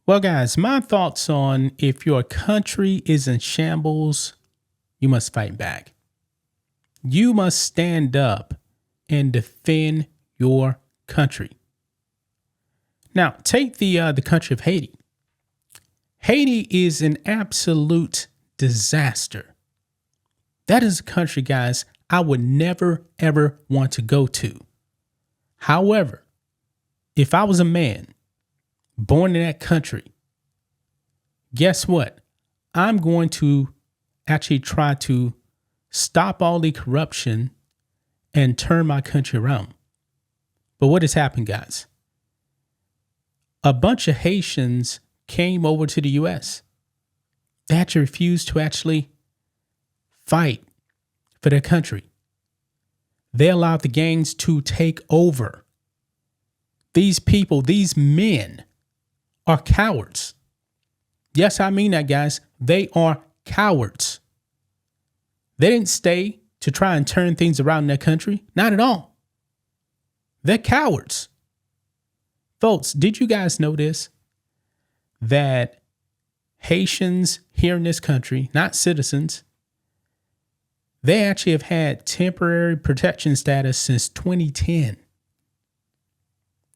Well, guys, my thoughts on if your country is in shambles, you must fight back. You must stand up and defend your country. Now, take the country of Haiti. Haiti is an absolute disaster. That is a country, guys, I would never, ever want to go to. However, if I was a man born in that country, guess what? I'm going to actually try to stop all the corruption and turn my country around. But what has happened, guys? A bunch of Haitians came over to the U.S. They actually refused to actually fight for their country. They allowed the gangs to take over. These people, these men are cowards. Yes, I mean that, guys. They are cowards. They didn't stay to try and turn things around in their country. Not at all. They're cowards. Folks, did you guys know this? That Haitians here in this country, not citizens, they actually have had temporary protection status since 2010.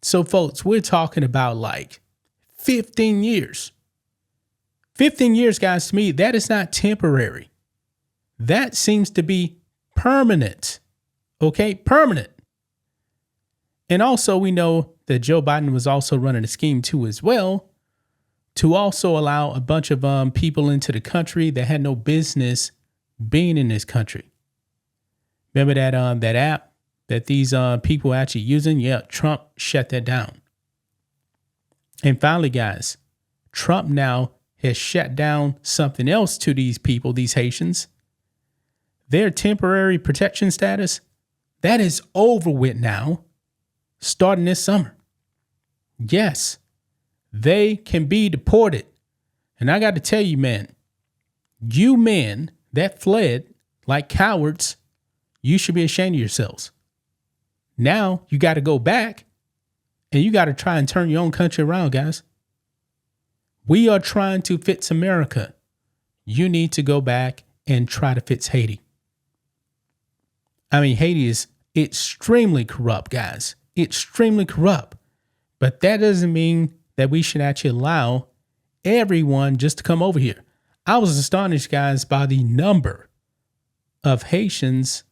So, folks, we're talking about like 15 years. 15 years, guys, to me, that is not temporary. That seems to be permanent. Okay, permanent. And also, we know that Joe Biden was also running a scheme too as well to also allow a bunch of people into the country that had no business being in this country. Remember that app that these people are actually using? Yeah, Trump shut that down. And finally, guys, Trump now has shut down something else to these people, these Haitians. Their temporary protection status, that is over with now, starting this summer. Yes, they can be deported. And I got to tell you, man, you men that fled like cowards, you should be ashamed of yourselves. Now you got to go back and you got to try and turn your own country around, guys. We are trying to fix America. You need to go back and try to fix Haiti. I mean, Haiti is extremely corrupt, guys. Extremely corrupt. But that doesn't mean that we should actually allow everyone just to come over here. I was astonished, guys, by the number of Haitians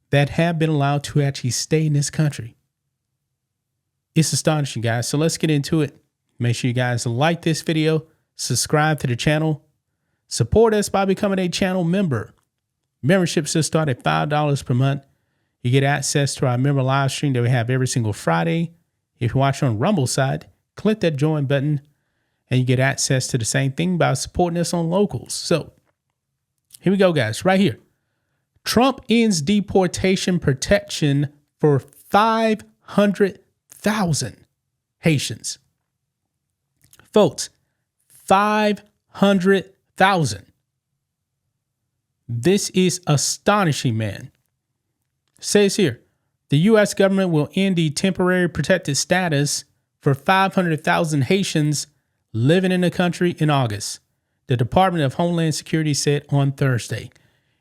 that have been allowed to actually stay in this country. It's astonishing, guys. So let's get into it. Make sure you guys like this video, subscribe to the channel, support us by becoming a channel member. Memberships just start at $5 per month. You get access to our member live stream that we have every single Friday. If you're watching on Rumble side, click that join button and you get access to the same thing by supporting us on Locals. So here we go, guys, right here. Trump ends deportation protection for 500,000 Haitians. Folks, 500,000. This is astonishing, man. It says here, the U.S. government will end the temporary protected status for 500,000 Haitians living in the country in August, the Department of Homeland Security said on Thursday.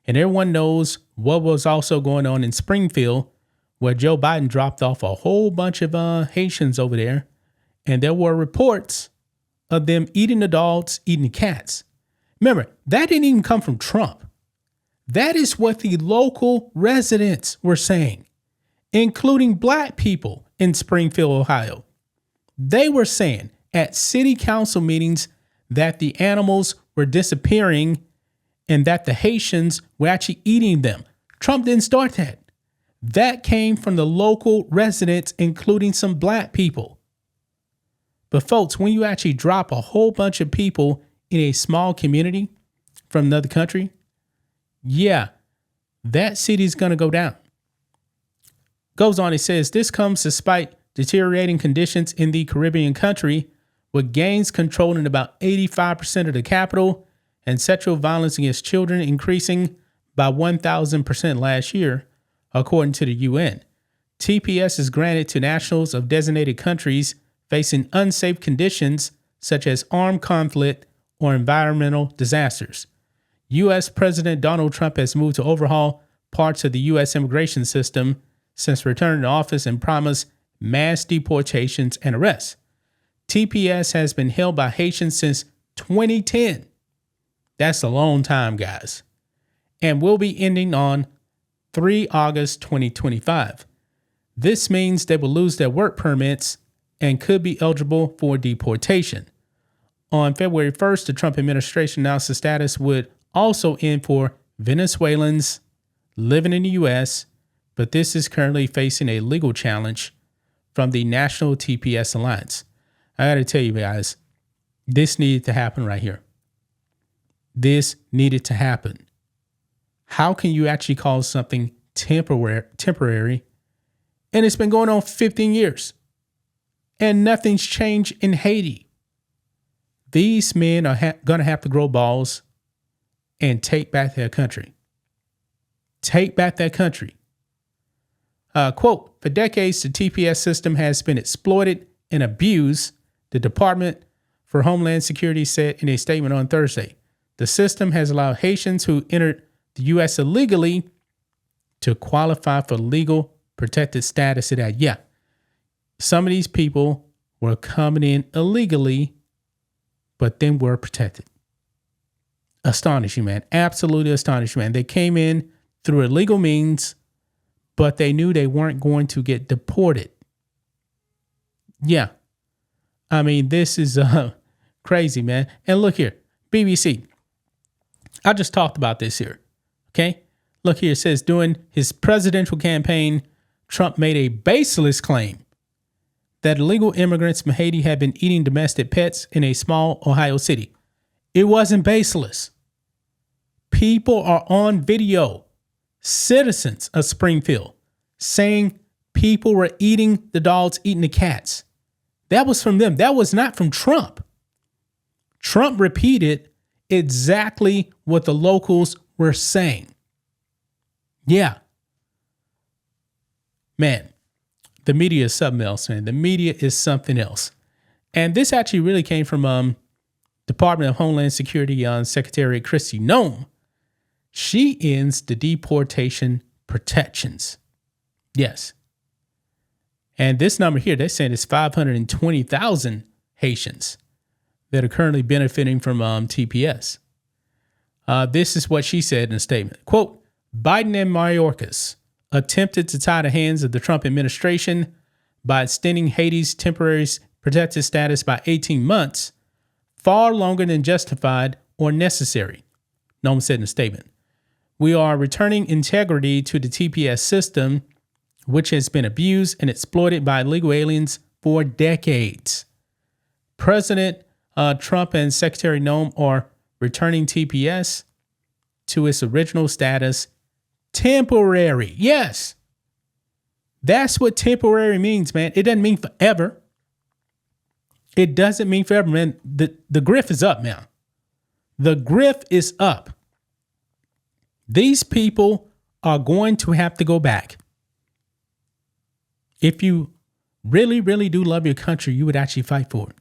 And everyone knows what was also going on in Springfield, where Joe Biden dropped off a whole bunch of Haitians over there. And there were reports of them eating the dogs, eating the cats. Remember, that didn't even come from Trump. That is what the local residents were saying, including black people in Springfield, Ohio. They were saying at city council meetings that the animals were disappearing and that the Haitians were actually eating them. Trump didn't start that. That came from the local residents, including some black people. But folks, when you actually drop a whole bunch of people in a small community from another country, yeah, that city is going to go down. Goes on, it says, this comes despite deteriorating conditions in the Caribbean country, with gangs controlling about 85% of the capital and sexual violence against children increasing by 1,000% last year, according to the UN. TPS is granted to nationals of designated countries facing unsafe conditions such as armed conflict or environmental disasters. U.S. President Donald Trump has moved to overhaul parts of the U.S. immigration system since returning to office and promised mass deportations and arrests. TPS has been held by Haitians since 2010. That's a long time, guys. And will be ending on 3 August 2025. This means they will lose their work permits and could be eligible for deportation. On February 1st, the Trump administration announced the status would also end for Venezuelans living in the U.S., but this is currently facing a legal challenge from the National TPS Alliance. I got to tell you guys, this needed to happen right here. This needed to happen. How can you actually call something temporary? And it's been going on for 15 years. And nothing's changed in Haiti. These men are going to have to grow balls and take back their country. Take back their country. Quote, for decades, the TPS system has been exploited and abused, the Department for Homeland Security said in a statement on Thursday. The system has allowed Haitians who entered the U.S. illegally to qualify for legal protected status. Yeah, some of these people were coming in illegally, but then were protected. Astonishing, man. Absolutely astonishing, man. They came in through illegal means, but they knew they weren't going to get deported. Yeah. I mean, this is crazy, man. And look here, BBC. I just talked about this here. Okay. Look here. It says during his presidential campaign, Trump made a baseless claim that illegal immigrants from Haiti had been eating domestic pets in a small Ohio city. It wasn't baseless. People are on video, citizens of Springfield, saying people were eating the dogs, eating the cats. That was from them. That was not from Trump. Trump repeated exactly what the locals were saying. Yeah. Man, the media is something else, man. The media is something else. And this actually really came from Department of Homeland Security Secretary Kristi Noem. She ends the deportation protections. Yes. And this number here, they're saying it's 520,000 Haitians that are currently benefiting from TPS. This is what she said in a statement. Quote, Biden and Mayorkas attempted to tie the hands of the Trump administration by extending Haiti's temporary protected status by 18 months, far longer than justified or necessary, Noem said in a statement. We are returning integrity to the TPS system, which has been abused and exploited by illegal aliens for decades. President Trump and Secretary Noem are returning TPS to its original status, temporary. Yes. That's what temporary means, man. It doesn't mean forever. It doesn't mean forever, man. The grift is up now. The grift is up. These people are going to have to go back. If you really, really do love your country, you would actually fight for it.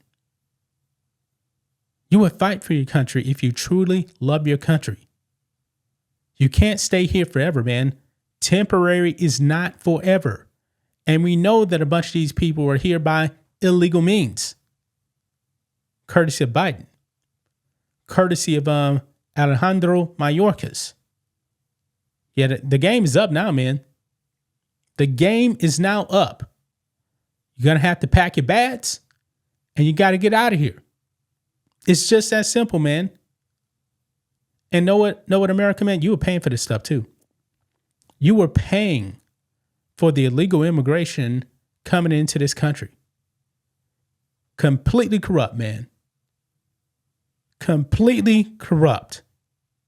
You would fight for your country if you truly love your country. You can't stay here forever, man. Temporary is not forever. And we know that a bunch of these people are here by illegal means. Courtesy of Biden. Courtesy of Alejandro Mayorkas. Yeah, the game is up now, man. The game is now up. You're going to have to pack your bags and you got to get out of here. It's just that simple, man. And know what, America, man? You were paying for this stuff too. You were paying for the illegal immigration coming into this country. Completely corrupt, man. Completely corrupt.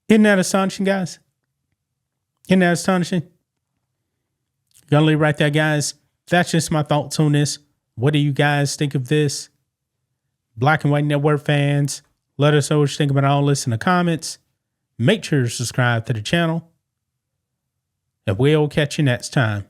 Isn't that astonishing, guys? Isn't that astonishing? Gonna leave right there, guys. That's just my thoughts on this. What do you guys think of this? Black and White Network fans, let us know what you think about all this in the comments. Make sure to subscribe to the channel. And we'll catch you next time.